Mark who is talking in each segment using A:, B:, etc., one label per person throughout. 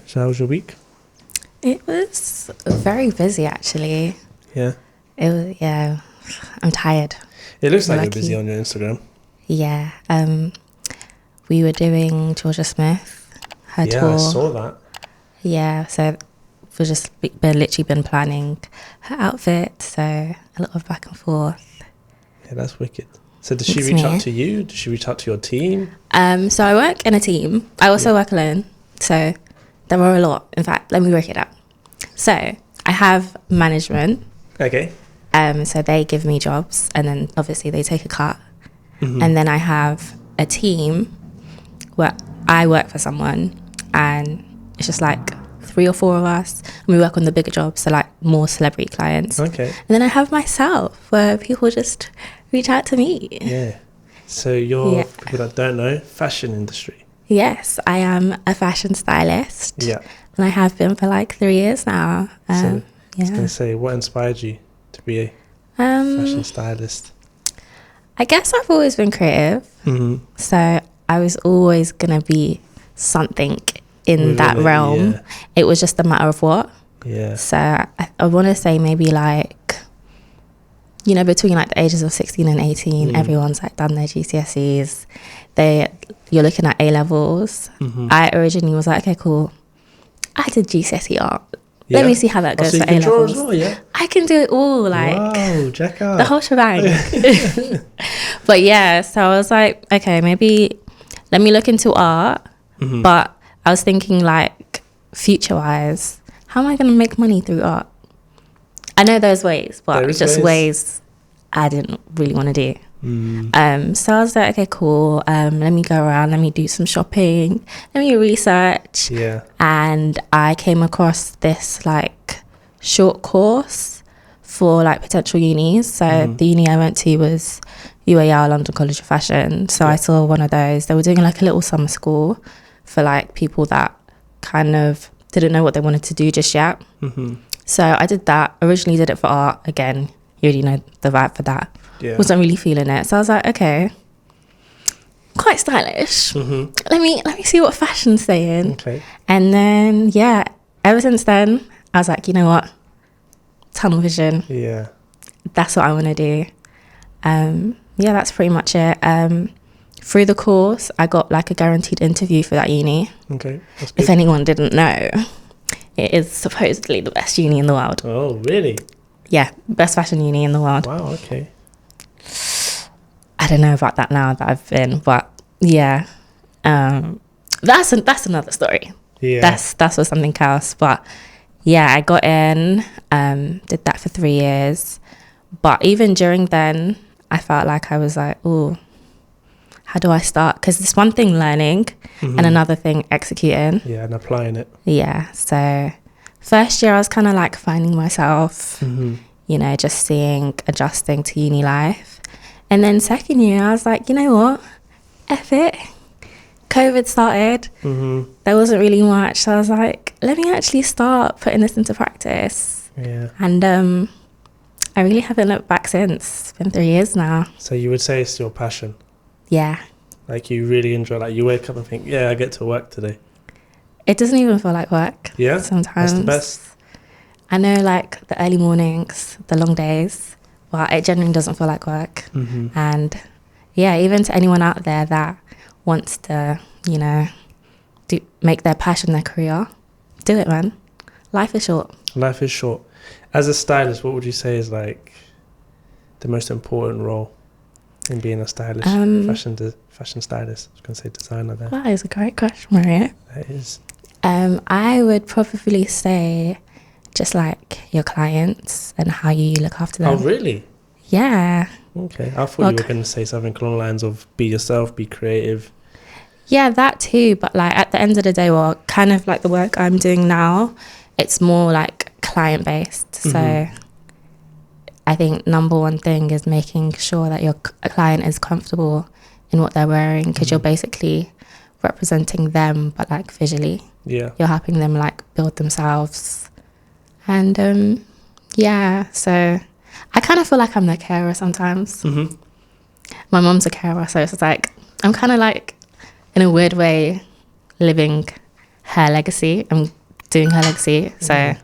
A: So how was your week?
B: It was very busy, actually.
A: Yeah.
B: It was, yeah. I'm tired.
A: It looks like
B: Lucky.
A: you're busy on your Instagram.
B: Yeah. We were doing Jorja Smith, her tour.
A: Yeah, I saw that.
B: Yeah, so we've just been planning her outfit, so a lot of back and forth.
A: Yeah, that's wicked. So did she
B: Thanks,
A: reach
B: mate.
A: out to you? Did she reach out to your team?
B: So I work in a team. I also work alone, so there were a lot. In fact, let me work it out. So I have management.
A: Okay.
B: So they give me jobs, and then obviously they take a cut.
A: Mm-hmm.
B: And then I have a team where I work for someone, and it's just like 3 or 4 of us, and we work on the bigger jobs, so like more celebrity clients.
A: Okay.
B: And then I have myself, where people just reach out to me.
A: Yeah. So you're, for people that don't know, fashion industry.
B: Yes, I am a fashion stylist.
A: Yeah.
B: And I have been for like 3 years now.
A: So I was going to say, what inspired you to be a fashion stylist?
B: I guess I've always been creative.
A: Mm-hmm.
B: So I was always going to be something in that realm.
A: Yeah.
B: It was just a matter of what.
A: Yeah.
B: So I want to say maybe like, you know, between like the ages of 16 and 18, everyone's like done their GCSEs. You're looking at A-levels.
A: Mm-hmm.
B: I originally was like, okay, cool. I did GCSE art.
A: Yeah.
B: Let me see how that goes
A: so
B: for
A: you can draw
B: A-levels.
A: as well, yeah?
B: I can do it all, like
A: wow, Jaka.
B: the whole shebang. But yeah, so I was like, okay, maybe let me look into art.
A: Mm-hmm.
B: But I was thinking like future-wise, how am I going to make money through art? I know there's ways, but just ways I didn't really want to do. So I was like, okay, cool. Let me go around. Let me do some shopping. Let me research.
A: Yeah.
B: And I came across this like short course for like potential unis. So the uni I went to was UAL, London College of Fashion. So I saw one of those. They were doing like a little summer school for like people that kind of didn't know what they wanted to do just yet. Mm-hmm. So I did that. Originally did it for art. Again, you already know the vibe for that.
A: Yeah.
B: Wasn't really feeling it. So I was like, okay, quite stylish.
A: Mm-hmm.
B: Let me see what fashion's saying.
A: Okay.
B: And then, yeah, ever since then, I was like, you know what? Tunnel vision.
A: Yeah.
B: That's what I want to do. Yeah, that's pretty much it. Through the course, I got like a guaranteed interview for that uni.
A: Okay. That's good.
B: If anyone didn't know, it is supposedly the best uni in the world.
A: Oh, really?
B: Yeah, best fashion uni in the world.
A: Wow, okay.
B: I don't know about that now that I've been, but yeah, that's another story.
A: Yeah.
B: That's for something else. But yeah, I got in, did that for 3 years. But even during then, I felt like I was like, oh, how do I start? Because it's one thing learning and another thing executing.
A: Yeah, and applying it.
B: Yeah. So first year I was kind of like finding myself, you know, just adjusting to uni life. And then second year I was like, you know what? F it. COVID started. There wasn't really much. So I was like, let me actually start putting this into practice.
A: Yeah.
B: And I really haven't looked back since. It's been 3 years now.
A: So you would say it's your passion?
B: Yeah.
A: Like you really enjoy, like you wake up and think, yeah, I get to work today.
B: It doesn't even feel like work.
A: Yeah?
B: Sometimes.
A: That's the best.
B: I know like the early mornings, the long days, but it genuinely doesn't feel like work. And yeah, even to anyone out there that wants to, you know, make their passion their career, do it, man. Life is short.
A: Life is short. As a stylist, what would you say is like the most important role in being a stylist? Fashion stylist. I was going to say designer there.
B: That is a great question, Maria.
A: That is.
B: I would probably say just like your clients and how you look after them.
A: Oh, really?
B: Yeah.
A: Okay. I thought you were going to say something along the lines of be yourself, be creative.
B: Yeah, that too. But like at the end of the day, well, kind of like the work I'm doing now, it's more like client based. So I think number one thing is making sure that your client is comfortable in what they're wearing, because you're basically representing them, but like visually.
A: Yeah.
B: You're helping them like build themselves. And yeah, so I kind of feel like I'm the carer sometimes. My mom's a carer, so it's like I'm kind of like in a weird way living her legacy. I'm doing her legacy. So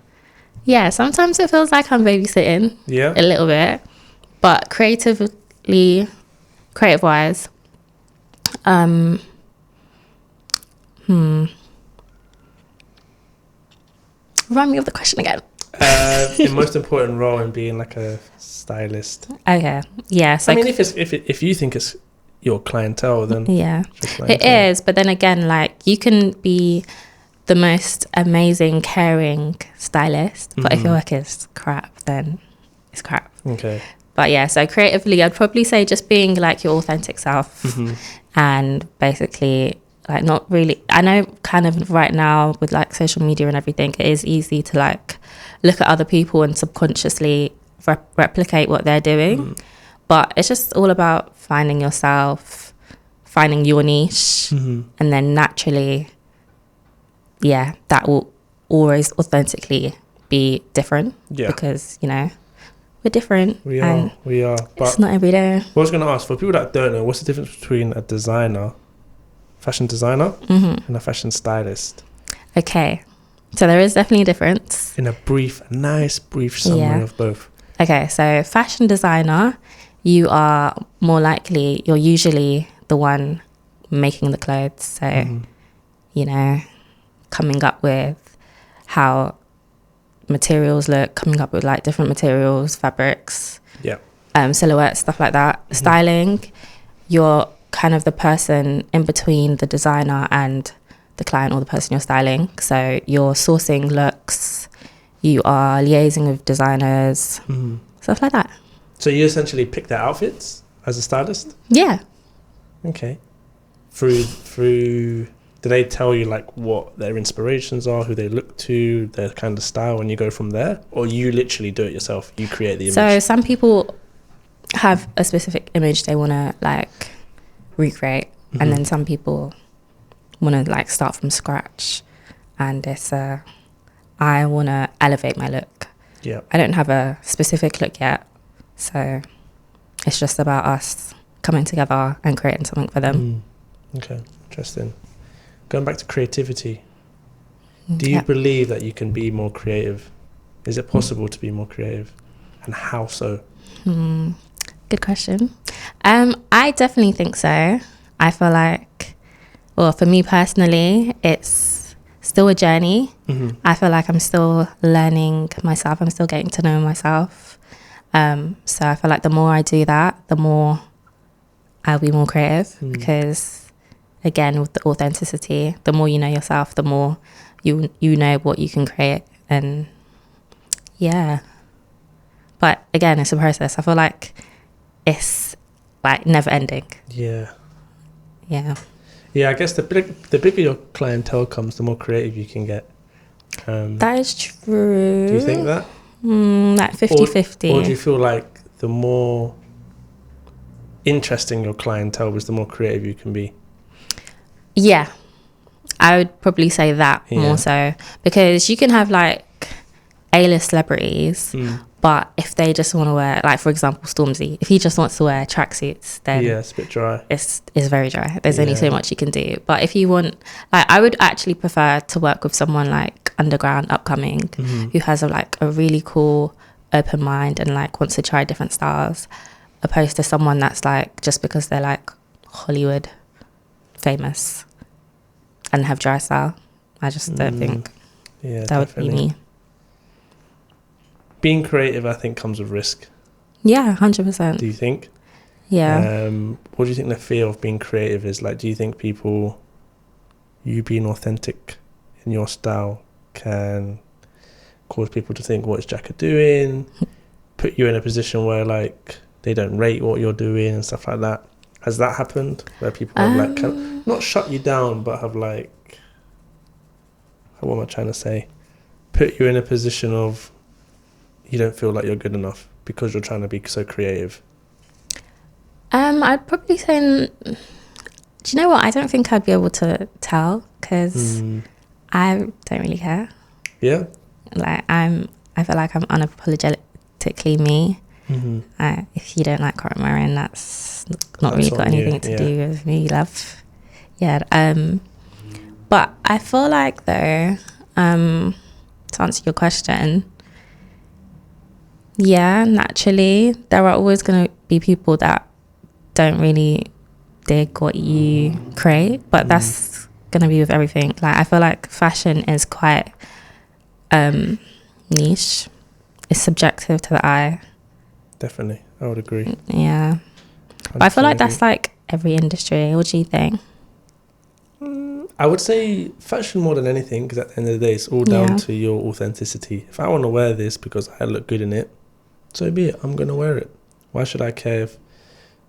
B: yeah, sometimes it feels like I'm babysitting a little bit, but creative wise, remind me of the question again.
A: The most important role in being like a stylist.
B: Okay. Yeah. So
A: I mean, if you think it's your clientele, then
B: yeah, it is. But then again, like, you can be the most amazing, caring stylist, but if your work is crap, then it's crap.
A: Okay.
B: But yeah, so creatively, I'd probably say just being like your authentic self, and basically, like, not really. I know kind of right now with like social media and everything, it is easy to like look at other people and subconsciously replicate what they're doing. But it's just all about finding yourself, finding your niche, and then naturally, yeah, that will always authentically be different. Yeah. Because, you know, we're different.
A: We are. But
B: it's not every day.
A: What I was going to ask, for people that don't know, what's the difference between a designer, fashion designer, and a fashion stylist?
B: Okay. So there is definitely a difference.
A: In a nice brief summary of both.
B: Okay, so fashion designer, you're usually the one making the clothes. So, you know, coming up with how materials look, coming up with like different materials, fabrics, silhouettes, stuff like that. Styling, you're kind of the person in between the designer and the client or the person you're styling. So you're sourcing looks, you are liaising with designers, stuff like that.
A: So you essentially pick their outfits as a stylist?
B: Yeah.
A: Okay. Through do they tell you like what their inspirations are, who they look to, their kind of style, and you go from there? Or you literally do it yourself, you create the image?
B: So some people have a specific image they want to like recreate, and then some people want to like start from scratch, and it's I want to elevate my look. Yeah. I don't have a specific look yet, so it's just about us coming together and creating something for them.
A: Okay, interesting. Going back to creativity, do you believe that you can be more creative? Is it possible to be more creative, and how so?
B: Good question. I definitely think so. I feel like, well, for me personally, it's still a journey. I feel like I'm still learning myself. I'm still getting to know myself. So I feel like the more I do that, the more I'll be more creative, because again, with the authenticity, the more you know yourself, the more you know what you can create. And yeah, but again, it's a process. I feel like it's like never ending. Yeah.
A: I guess the bigger your clientele comes, the more creative you can get.
B: That is true.
A: Do you think that?
B: Like 50-50.
A: Or do you feel like the more interesting your clientele is, the more creative you can be?
B: Yeah, I would probably say that more so, because you can have like A-list celebrities, but if they just want to wear, like for example Stormzy, if he just wants to wear tracksuits, then
A: it's a bit dry.
B: It's very dry. There's only so much you can do. But if you want, like, I would actually prefer to work with someone like underground, upcoming, who has a really cool open mind and like wants to try different styles, opposed to someone that's like, just because they're like Hollywood famous and have dry style. I just don't think that definitely would be me.
A: Being creative, I think, comes with risk.
B: Yeah, 100%.
A: Do you think?
B: Yeah.
A: What do you think the fear of being creative is? Like, do you think you being authentic in your style can cause people to think, what is Jaka doing? Put you in a position where like they don't rate what you're doing and stuff like that. Has that happened? Where people have like not shut you down, but have like, what am I trying to say? Put you in a position of you don't feel like you're good enough because you're trying to be so creative.
B: I'd probably say, do you know what? I don't think I'd be able to tell, because I don't really care. Yeah. Like I feel like I'm unapologetically me. If you don't like what I'm wearing, that's not really got anything to do with me, love. Yeah. But I feel like though, to answer your question, yeah, naturally there are always going to be people that don't really dig what you create, but that's going to be with everything. Like, I feel like fashion is quite niche. It's subjective to the eye.
A: Definitely, I would agree.
B: Yeah. But I feel like that's like every industry. What do you think?
A: I would say fashion more than anything, because at the end of the day, it's all down to your authenticity. If I want to wear this because I look good in it, so be it. I'm going to wear it. Why should I care if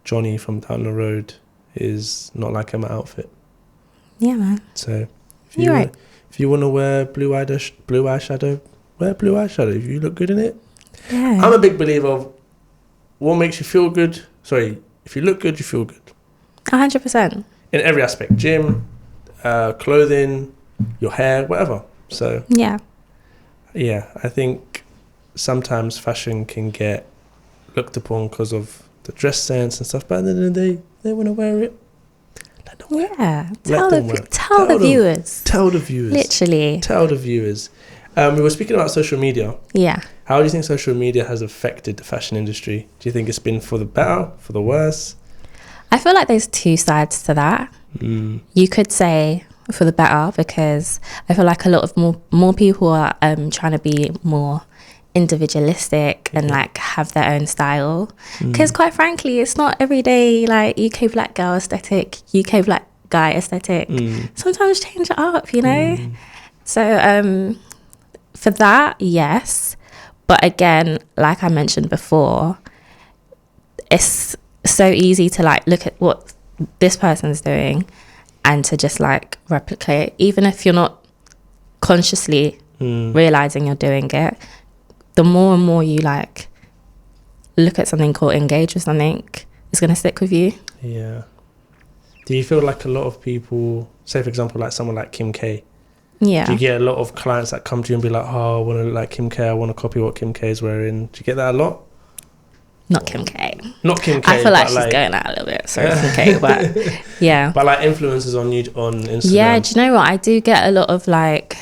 A: Johnny from down the road is not liking my outfit?
B: Yeah, man.
A: So if you want to wear blue eyeshadow, wear blue eyeshadow. If you look good in it.
B: Yeah.
A: I'm a big believer of what makes you feel good. Sorry, if you look good, you feel good.
B: 100%.
A: In every aspect. Gym, clothing, your hair, whatever. So
B: yeah,
A: I think sometimes fashion can get looked upon because of the dress sense and stuff, but at the end of the day, they want to wear it. Let them wear it.
B: Tell the viewers.
A: Tell the viewers.
B: Literally.
A: Tell the viewers. We were speaking about social media.
B: Yeah.
A: How do you think social media has affected the fashion industry? Do you think it's been for the better, for the worse?
B: I feel like there's two sides to that. You could say for the better, because I feel like a lot of more people are trying to be more individualistic and like have their own style, because quite frankly, it's not every day like UK black girl aesthetic, UK black guy aesthetic. Sometimes change it up, you know. So for that, yes, but again, like I mentioned before, it's so easy to like look at what this person's doing and to just like replicate, even if you're not consciously realizing you're doing it. The more and more you like look at something or engage with something, it's going to stick with you.
A: Yeah. Do you feel like a lot of people, say for example, like someone like Kim K,
B: yeah,
A: do you get a lot of clients that come to you and be like, oh, I want to look like Kim K, I want to copy what Kim K is wearing? Do you get that a lot?
B: Not Kim K.
A: Not Kim K.
B: I feel like she's going out a little bit. Sorry, Kim K, but yeah.
A: But like influencers on Instagram.
B: Yeah, do you know what? I do get a lot of like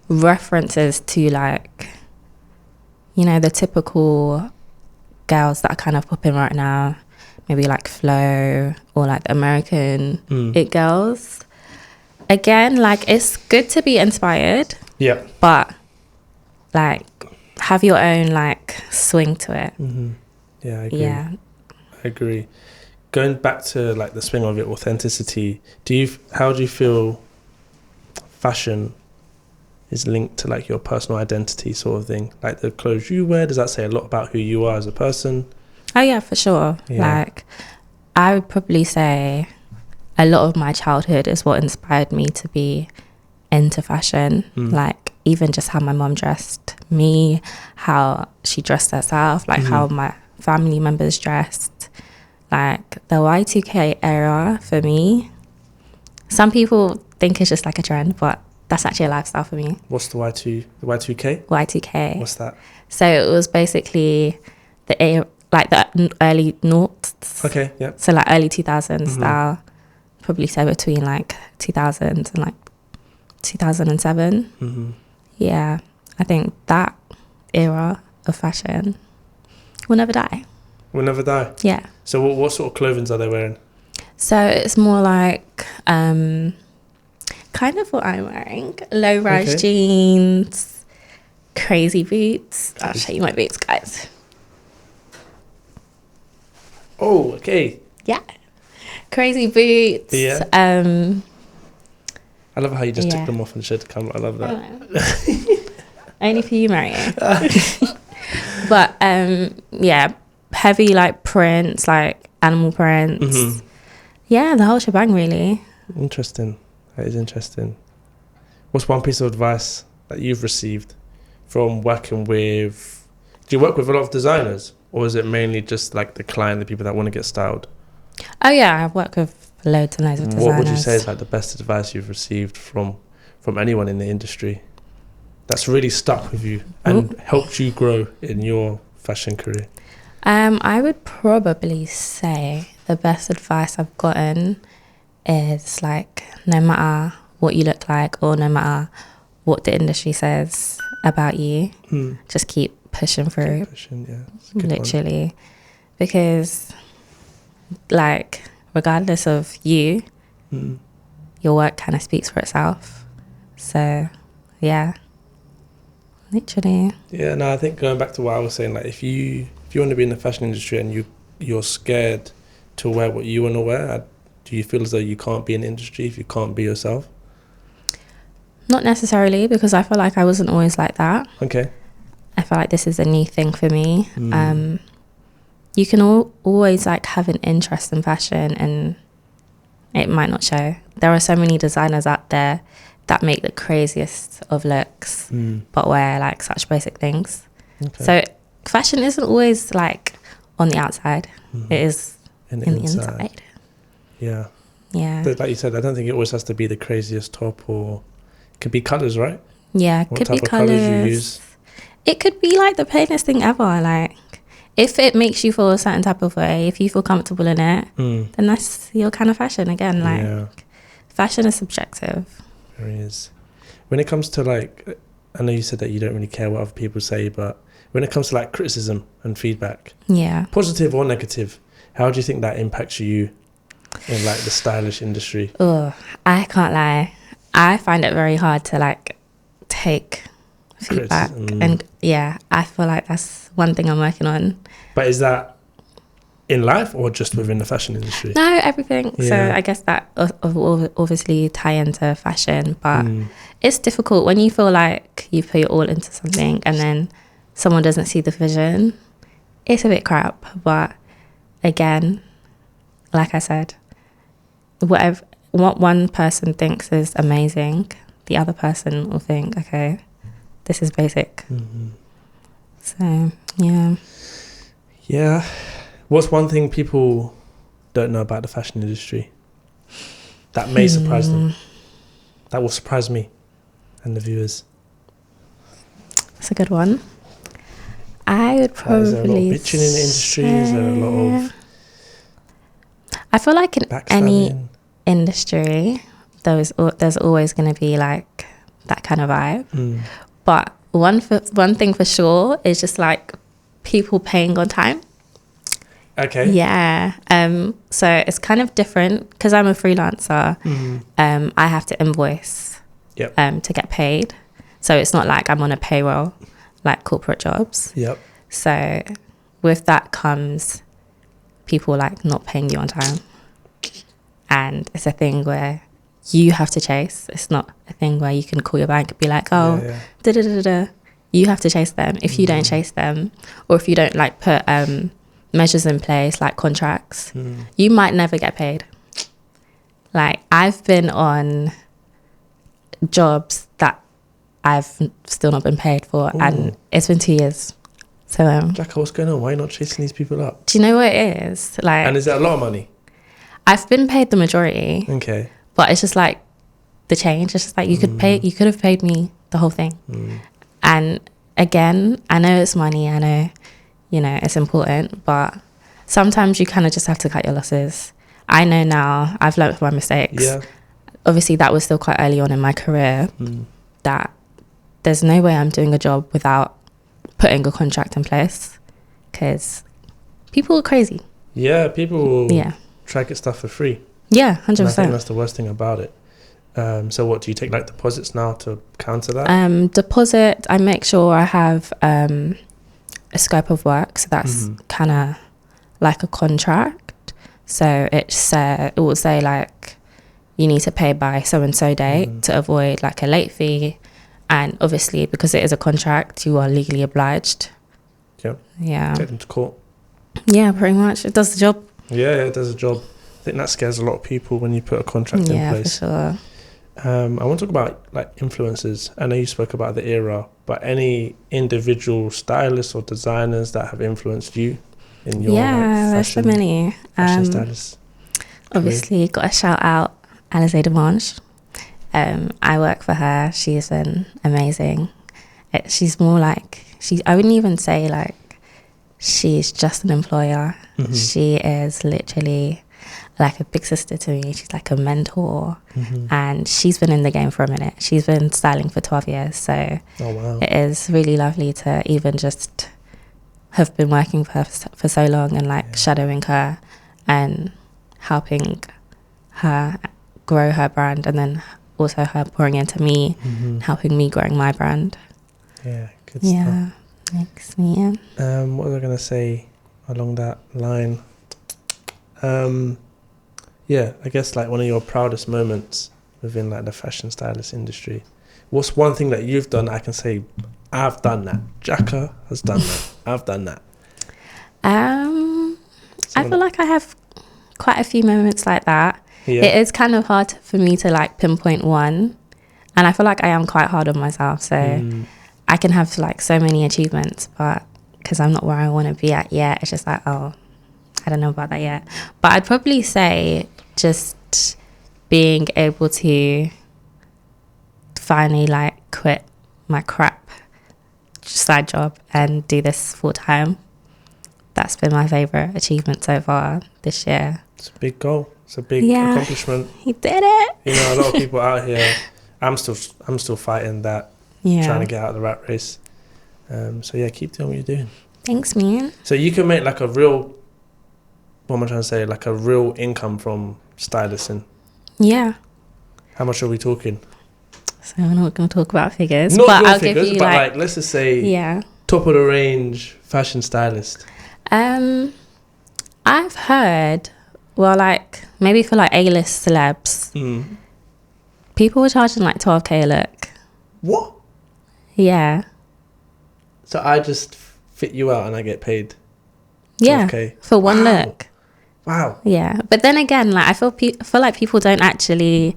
B: references to like, you know, the typical girls that are kind of popping right now. Maybe like Flo or like the American It girls. Again, like it's good to be inspired.
A: Yeah.
B: But like have your own like swing to it.
A: Yeah, I agree.
B: Yeah.
A: I agree. Going back to like the swing of your authenticity, how do you feel fashion is linked to like your personal identity sort of thing? Like the clothes you wear, does that say a lot about who you are as a person?
B: Oh yeah, for sure.
A: Yeah.
B: Like I would probably say a lot of my childhood is what inspired me to be into fashion. Like even just how my mom dressed me, how she dressed herself, like how my family members dressed. Like the Y2K era for me, some people think it's just like a trend, but that's actually a lifestyle for me.
A: What's the Y2K?
B: Y2K.
A: What's that?
B: So it was basically the early noughts.
A: Okay, yeah.
B: So like early 2000s style, probably say between like 2000 and like 2007. Yeah, I think that era of fashion will never die.
A: Will never die?
B: Yeah.
A: So what sort of clothing are they wearing?
B: So it's more like kind of what I'm wearing. Low-rise jeans, crazy boots. I'll show you my boots, guys.
A: Oh, okay.
B: Yeah. Crazy boots.
A: Yeah. I love how you just took them off and showed the camera. I love that.
B: Only for you, Mario. But yeah, heavy like prints, like animal prints. Yeah, the whole shebang really.
A: Interesting. That is interesting. What's one piece of advice that you've received from working with... Do you work with a lot of designers? Or is it mainly just like the client, the people that want to get styled?
B: Oh yeah, I've worked with loads and loads of designers.
A: What would you say is like the best advice you've received from anyone in the industry that's really stuck with you and helped you grow in your fashion career?
B: I would probably say the best advice I've gotten is like, no matter what you look like, or no matter what the industry says about you, just keep pushing through.
A: Keep pushing, yeah. It's a good
B: Literally.
A: one.
B: Because, like, regardless of you, your work kind of speaks for itself. So, yeah. Literally.
A: Yeah, no, I think going back to what I was saying, like, if you want to be in the fashion industry and you're scared to wear what you want to wear, do you feel as though you can't be in the industry if you can't be yourself?
B: Not necessarily, because I feel like I wasn't always like that.
A: Okay.
B: I feel like this is a new thing for me. You can always like have an interest in fashion and it might not show. There are so many designers out there that make the craziest of looks but wear like such basic things. Okay. So fashion isn't always like on the outside. It is in the inside.
A: Yeah.
B: But
A: like you said, I don't think it always has to be the craziest top, or it could be colours, right?
B: Yeah,
A: what
B: could
A: type
B: be
A: of
B: colours.
A: You use?
B: It could be like the plainest thing ever. Like, if it makes you feel a certain type of way, if you feel comfortable in it, then that's your kind of fashion. Again, like, fashion is subjective.
A: There is. When it comes to like, I know you said that you don't really care what other people say, but when it comes to like criticism and feedback, positive or negative, how do you think that impacts you in like the stylish industry?
B: Oh, I can't lie. I find it very hard to like take feedback, and I feel like that's one thing I'm working on. But
A: is that in life or just within the fashion industry?
B: No, everything. So I guess that obviously tie into fashion, but it's difficult when you feel like you put your all into something and then someone doesn't see the vision. It's a bit crap, but again, like I said, what one person thinks is amazing, the other person will think, okay, this is basic. So,
A: yeah. What's one thing people don't know about the fashion industry that may surprise them? That will surprise me and the viewers.
B: That's a good one. I would probably
A: is there a lot of bitching in the industry? Is there a lot of...
B: I feel like in any industry, there's always going to be like that kind of vibe. But one thing for sure is just like people paying on time.
A: Okay.
B: Yeah. So it's kind of different because I'm a freelancer. I have to invoice to get paid. So it's not like I'm on a payroll like corporate jobs. So with that comes people like not paying you on time. And it's a thing where you have to chase. It's not a thing where you can call your bank and be like, you have to chase them. If you don't chase them, or if you don't like put measures in place like contracts, you might never get paid. Like, I've been on jobs that I've still not been paid for. And it's been 2 years. So
A: Jaka, what's going on? Why are you not chasing these people up?
B: Do you know what it is? Like,
A: and is that a lot of money?
B: I've been paid the majority.
A: Okay.
B: But it's just like the change. It's just like you could have paid me the whole thing. And again, I know it's money. I know, it's important. But sometimes you kind of just have to cut your losses. I know now, I've learned from my mistakes.
A: Yeah.
B: Obviously, that was still quite early on in my career, that there's no way I'm doing a job without putting a contract in place, because people are crazy.
A: Yeah, people try to get stuff for free.
B: Yeah, 100%.
A: And I think that's the worst thing about it. So what, do you take like deposits now to counter that?
B: Deposit, I make sure I have a scope of work. So that's kind of like a contract. So it will say like, you need to pay by so-and-so date to avoid like a late fee. And obviously, because it is a contract, you are legally obliged. Yeah. Take
A: them to court.
B: Yeah, pretty much. It does the job.
A: Yeah, it does the job. I think that scares a lot of people when you put a contract in place.
B: Yeah, for
A: sure. I want to talk about like influencers. I know you spoke about the era, but any individual stylists or designers that have influenced you in your
B: there's so many.
A: Fashion stylists.
B: Obviously, got to shout out Alizé Demange. I work for her. She's been amazing. She's more like, I wouldn't even say like she's just an employer. She is literally like a big sister to me. She's like a mentor, and she's been in the game for a minute. She's been styling for 12 years, so it is really lovely to even just have been working for her for so long, and like shadowing her and helping her grow her brand, and then also her pouring into me, helping me growing my brand.
A: Yeah, good stuff.
B: Yeah, makes me.
A: What was I gonna say along that line? Yeah, I guess like one of your proudest moments within like the fashion stylist industry. What's one thing that you've done? I can say, I've done that. Jaka has done that. I've done that.
B: I feel like I have quite a few moments like that.
A: Yeah.
B: It is kind of hard for me to like pinpoint one, and I feel like I am quite hard on myself. So I can have like so many achievements, but because I'm not where I want to be at yet, it's just like, oh, I don't know about that yet. But I'd probably say just being able to finally like quit my crap side job and do this full time. That's been my favorite achievement so far this year.
A: It's a big goal. It's a big accomplishment.
B: He did it.
A: You know, a lot of people out here, I'm still fighting that, trying to get out of the rat race. So yeah, keep doing what you're doing.
B: Thanks, man.
A: So you can make like a real, what am I trying to say? Like a real income from stylisting.
B: Yeah.
A: How much are we talking?
B: So I'm not going to talk about figures,
A: Not
B: but
A: real
B: I'll
A: figures,
B: give you
A: but
B: like
A: let's just say top of the range fashion stylist.
B: I've heard, well, like maybe for like A-list celebs, people were charging like 12k a look.
A: What?
B: Yeah.
A: So I just fit you out and I get paid
B: 12k? Yeah, for one look.
A: Wow.
B: Yeah, but then again, like I feel like people don't actually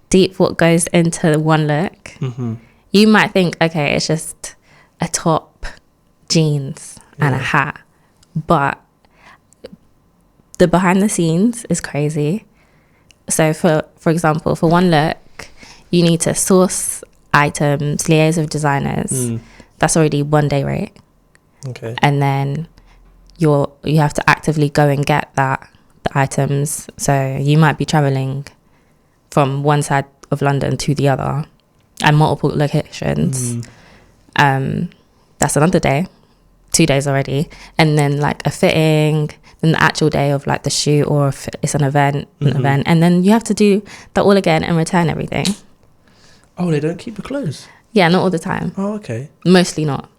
B: deep what goes into one look. You might think, okay, it's just a top, jeans, and a hat, but the behind the scenes is crazy. So for example, for one look, you need to source items, liaise with designers. That's already 1 day rate.
A: Okay.
B: And then you have to actively go and get the items. So you might be traveling from one side of London to the other and multiple locations. That's another day, 2 days already. And then like a fitting, then the actual day of like the shoot, or if it's an event, and then you have to do that all again and return everything.
A: Oh, they don't keep the clothes?
B: Yeah, not all the time.
A: Oh, okay.
B: Mostly not.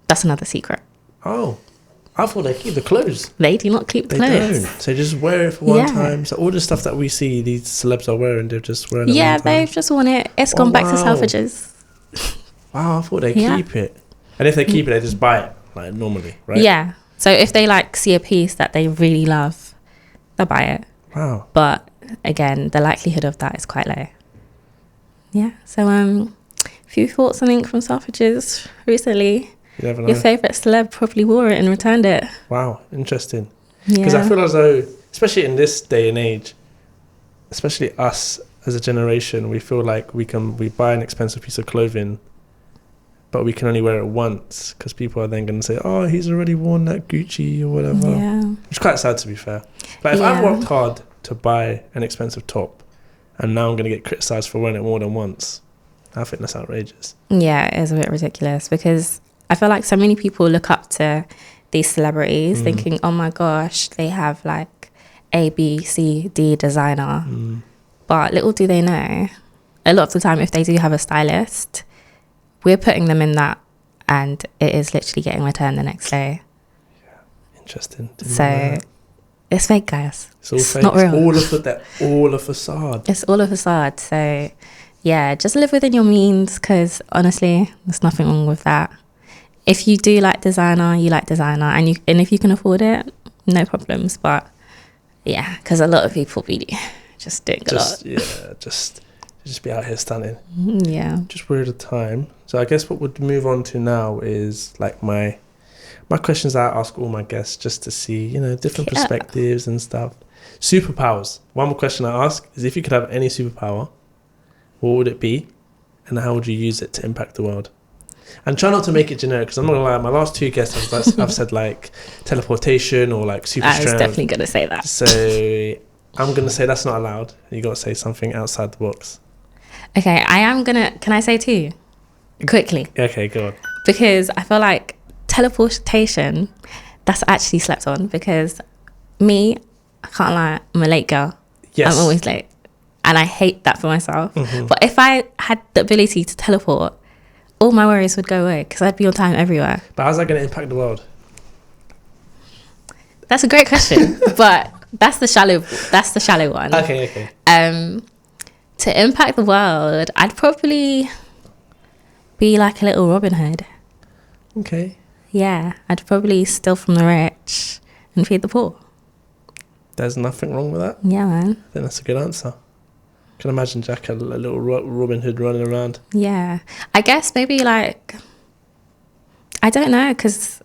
B: That's another secret.
A: Oh, I thought they keep the clothes.
B: They do not keep clothes.
A: They don't. So just wear it for one time. So all the stuff that we see these celebs are wearing, they're just wearing it one time.
B: They've just worn it. It's gone back to Selfridges.
A: Wow, I thought they keep it. And if they keep it, they just buy it, like normally, right?
B: Yeah. So if they like see a piece that they really love, they'll buy it.
A: Wow.
B: But again, the likelihood of that is quite low. Yeah. So a few thoughts I think from Selfridges recently. You never know. Your favourite celeb probably wore it and returned it.
A: Wow, interesting. Because I feel as though, especially in this day and age, especially us as a generation, we feel like we buy an expensive piece of clothing, but we can only wear it once because people are then going to say, oh, he's already worn that Gucci or whatever. Yeah. Which is quite sad, to be fair. Like if I've worked hard to buy an expensive top and now I'm going to get criticised for wearing it more than once, I think that's outrageous. Yeah,
B: it is a bit ridiculous because I feel like so many people look up to these celebrities thinking, oh my gosh, they have like A, B, C, D designer. But little do they know, a lot of the time if they do have a stylist, we're putting them in that and it is literally getting returned the next day.
A: Yeah, interesting.
B: So it's fake, guys.
A: It's all fake. Not real. It's all a facade.
B: It's all a facade. So yeah, just live within your means because honestly, there's nothing wrong with that. If you do like designer, you like designer, and if you can afford it, no problems. But yeah, because a lot of people be just doing a lot.
A: Yeah, just be out here stunning.
B: Yeah.
A: Just we're at a time. So I guess what we'd move on to now is like my questions I ask all my guests just to see, different perspectives and stuff. Superpowers. One more question I ask is if you could have any superpower, what would it be? And how would you use it to impact the world? And try not to make it generic, because I'm not gonna lie, my last two guests I've said like teleportation or like super strength.
B: I was definitely gonna say that.
A: So I'm going to say that's not allowed. You got to say something outside the box.
B: Okay, can I say two? Quickly.
A: Okay, go on.
B: Because I feel like teleportation, that's actually slept on, because I can't lie, I'm a late girl.
A: Yes.
B: I'm always late. And I hate that for myself.
A: Mm-hmm.
B: But if I had the ability to teleport, all my worries would go away, because I'd be on time everywhere.
A: But how's that going to impact the world?
B: That's a great question. But that's the shallow one.
A: Okay.
B: To impact the world, I'd probably be like a little Robin Hood.
A: Okay.
B: Yeah, I'd probably steal from the rich and feed the poor.
A: There's nothing wrong with that.
B: Yeah, man.
A: I think that's a good answer. Can imagine Jaka, a little Robin Hood running around.
B: Yeah. I guess maybe like, I don't know, because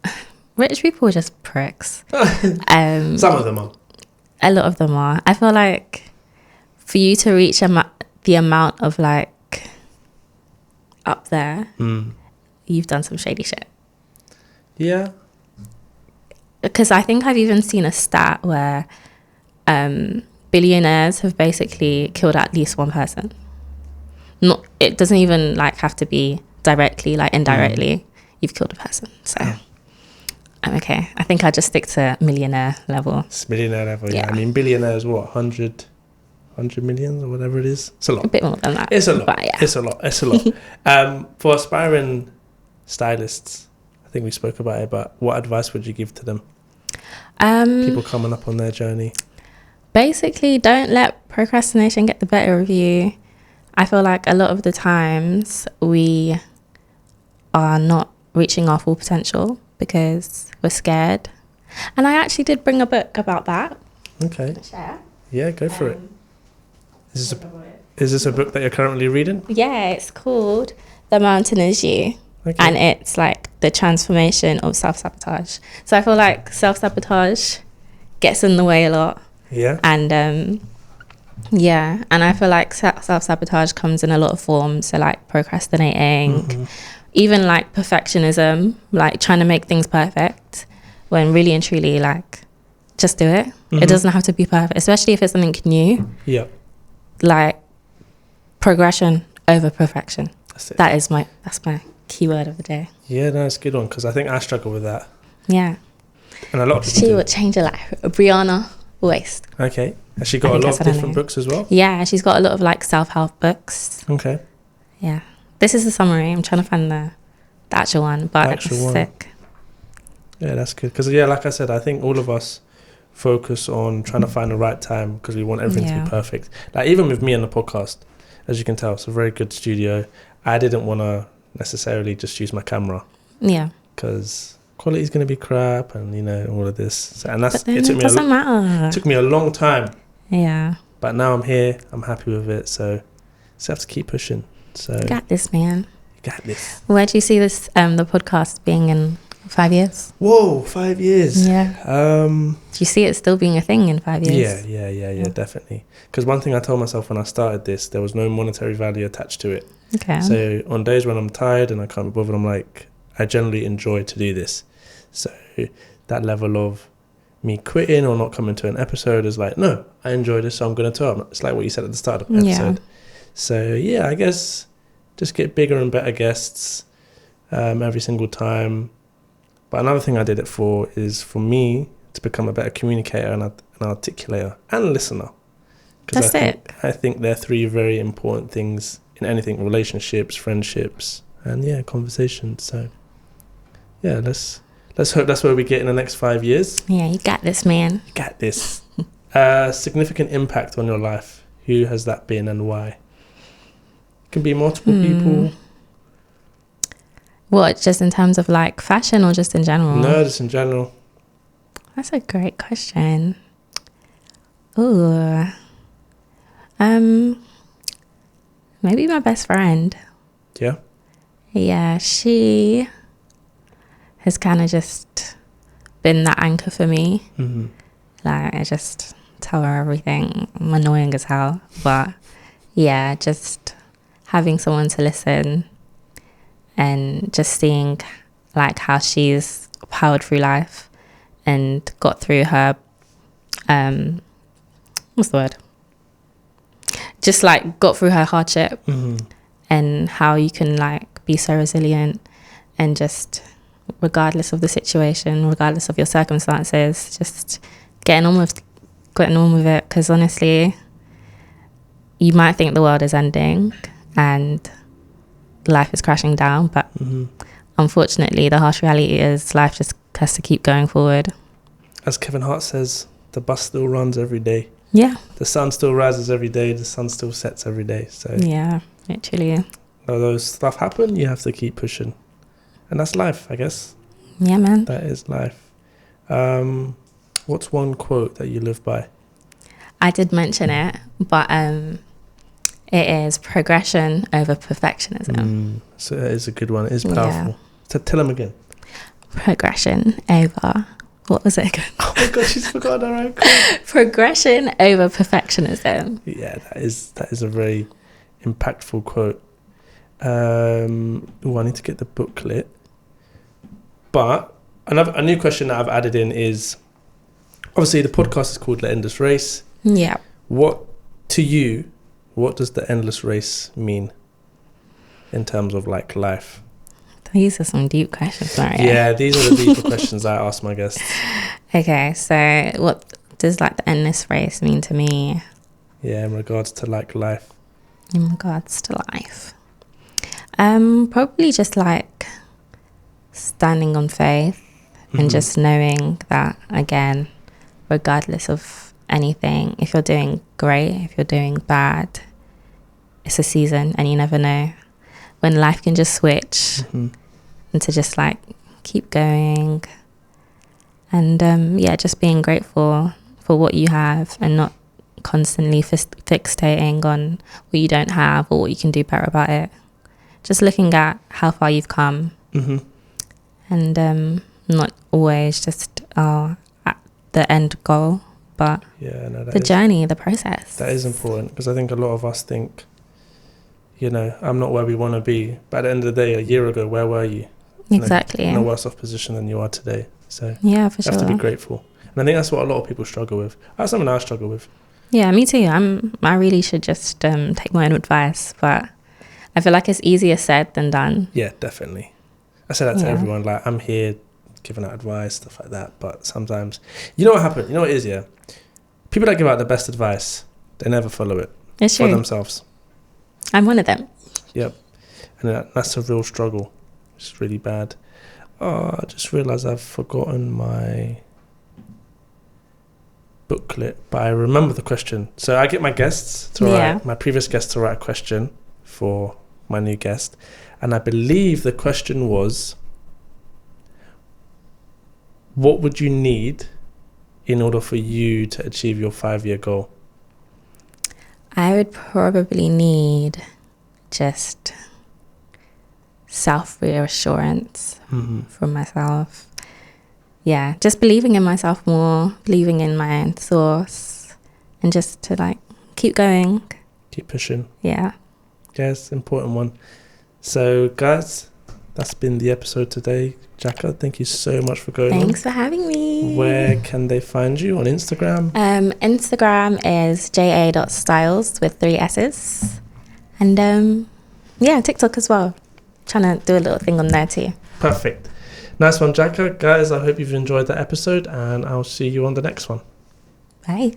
B: rich people are just pricks.
A: Some of them are.
B: A lot of them are. I feel like for you to reach the amount of like up there, you've done some shady shit.
A: Yeah.
B: Because I think I've even seen a stat where billionaires have basically killed at least one person. It doesn't even like have to be directly, like indirectly, you've killed a person. So I'm okay. I think I'll just stick to millionaire level.
A: It's millionaire level, yeah.
B: Yeah.
A: I mean, billionaire is what, 100 million or whatever it is? It's a lot.
B: A bit more than that.
A: It's a lot.
B: But yeah.
A: It's a lot. For aspiring stylists, I think we spoke about it, but what advice would you give to them? People coming up on their journey.
B: Basically, don't let procrastination get the better of you. I feel like a lot of the times we are not reaching our full potential because we're scared. And I actually did bring a book about that.
A: Okay.
B: Share.
A: Yeah, go for it. Is this a book that you're currently reading?
B: Yeah, it's called The Mountain Is You.
A: Okay.
B: And it's like the transformation of self-sabotage. So I feel like self-sabotage gets in the way a lot.
A: Yeah.
B: And and I feel like self-sabotage comes in a lot of forms. So like procrastinating, even like perfectionism, like trying to make things perfect, when really and truly like just do it. It doesn't have to be perfect, especially if it's something new.
A: Yeah.
B: Like progression over perfection.
A: That's it.
B: That's my keyword of the day.
A: Yeah, no, it's a good one, because I think I struggle with that.
B: Yeah.
A: And a lot of people
B: She
A: do.
B: would change her life. Brianna Waste.
A: Okay. Has she got a lot of different books as well?
B: Yeah, she's got a lot of like self-help books.
A: Okay.
B: Yeah. This is the summary. I'm trying to find the actual one, but it's sick.
A: Yeah, that's good. Because, yeah, like I said, I think all of us focus on trying to find the right time because we want everything to be perfect. Like, even with me on the podcast, as you can tell, it's a very good studio. I didn't want to necessarily just use my camera.
B: Yeah.
A: Because quality is going to be crap and, you know, all of this. So, and
B: But then it doesn't matter.
A: It took me a long time.
B: Yeah.
A: But now I'm here. I'm happy with it. So just have to keep pushing. So
B: You got this, man.
A: You got this.
B: Where do you see this, the podcast being in 5 years?
A: Whoa, 5 years.
B: Yeah. Do you see it still being a thing in 5 years?
A: Yeah, definitely. Because one thing I told myself when I started this, there was no monetary value attached to it.
B: Okay.
A: So on days when I'm tired and I can't be bothered, I'm like, I generally enjoy to do this. So that level of me quitting or not coming to an episode is like, no, I enjoy this, so I'm going to tell them. It's like what you said at the start of the episode. Yeah. So yeah, I guess just get bigger and better guests every single time. But another thing I did it for is for me to become a better communicator and an articulator and a listener.
B: That's it.
A: I think they're three very important things in anything: relationships, friendships, and yeah, conversations. So yeah, let's hope that's where we get in the next 5 years.
B: Yeah, you got this, man.
A: You got this. Significant impact on your life. Who has that been and why? It can be multiple people.
B: What, just in terms of like fashion or just in general?
A: No, just in general.
B: That's a great question. Ooh. Maybe my best friend.
A: Yeah?
B: Yeah, she has kind of just been that anchor for me. Mm-hmm. Like, I just tell her everything. I'm annoying as hell. But yeah, just having someone to listen and just seeing like how she's powered through life and got through her what's the word? Just like got through her hardship, and how you can like be so resilient and just regardless of the situation, regardless of your circumstances, just getting on with it. Because honestly, you might think the world is ending and life is crashing down, but unfortunately the harsh reality is life just has to keep going forward.
A: As Kevin Hart says, the bus still runs every day.
B: Yeah.
A: The sun still rises every day, the sun still sets every day. So
B: yeah, literally.
A: Though those stuff happen, you have to keep pushing. And that's life, I guess.
B: Yeah, man.
A: That is life. What's one quote that you live by? I
B: did mention it, but it is progression over perfectionism.
A: So it is a good one. It is powerful. So tell them again.
B: Progression over... What was it again?
A: Oh my God, she's forgotten her own quote.
B: Progression over perfectionism.
A: Yeah, that is a very impactful quote. I need to get the booklet. But a new question that I've added in is, obviously the podcast is called The Endless Race.
B: Yeah.
A: What does the endless race mean in terms of like life?
B: These are some deep questions, right?
A: Yeah, these are the deeper questions I ask my guests.
B: Okay, so what does like the endless race mean to me?
A: Yeah, in regards to like life.
B: In regards to life. Probably just like standing on faith and just knowing that, again, regardless of anything, if you're doing great, if you're doing bad, it's a season and you never know when life can just switch. And to just like keep going and just being grateful for what you have and not constantly fixating on what you don't have or what you can do better about it. Just looking at how far you've come and not always just at the end goal, but the journey, the process.
A: That is important, because I think a lot of us think, I'm not where we want to be, but at the end of the day, a year ago, where were you?
B: Exactly.
A: In a worse off position than you are today. So
B: yeah, for sure.
A: You have to be grateful. And I think that's what a lot of people struggle with. That's something I struggle with.
B: Yeah, me too. I really should just take my own advice, but I feel like it's easier said than done.
A: Yeah, definitely. I say that to everyone. Like, I'm here giving out advice, stuff like that. But sometimes, you know what happened? You know what it is, yeah? People that give out the best advice, they never follow it.
B: It's
A: for
B: true.
A: themselves.
B: I'm one of them.
A: Yep. And that's a real struggle. It's really bad. Oh, I just realised I've forgotten my booklet, but I remember the question. So I get my guests to write, my previous guests to write a question for my new guest. And I believe the question was, what would you need in order for you to achieve your 5-year goal?
B: I would probably need just self-reassurance from myself. Yeah, just believing in myself more, believing in my own source, and just to like keep going.
A: Keep pushing.
B: Yeah.
A: Yeah, it's an important one. So guys, that's been the episode today. Jaka, thank you so much for going on.
B: Thanks for having me.
A: Where can they find you? On Instagram?
B: Instagram is ja.styles with 3 S's. And TikTok as well. Trying to do a little thing on there too.
A: Perfect. Nice one, Jaka. Guys, I hope you've enjoyed that episode, and I'll see you on the next one.
B: Bye.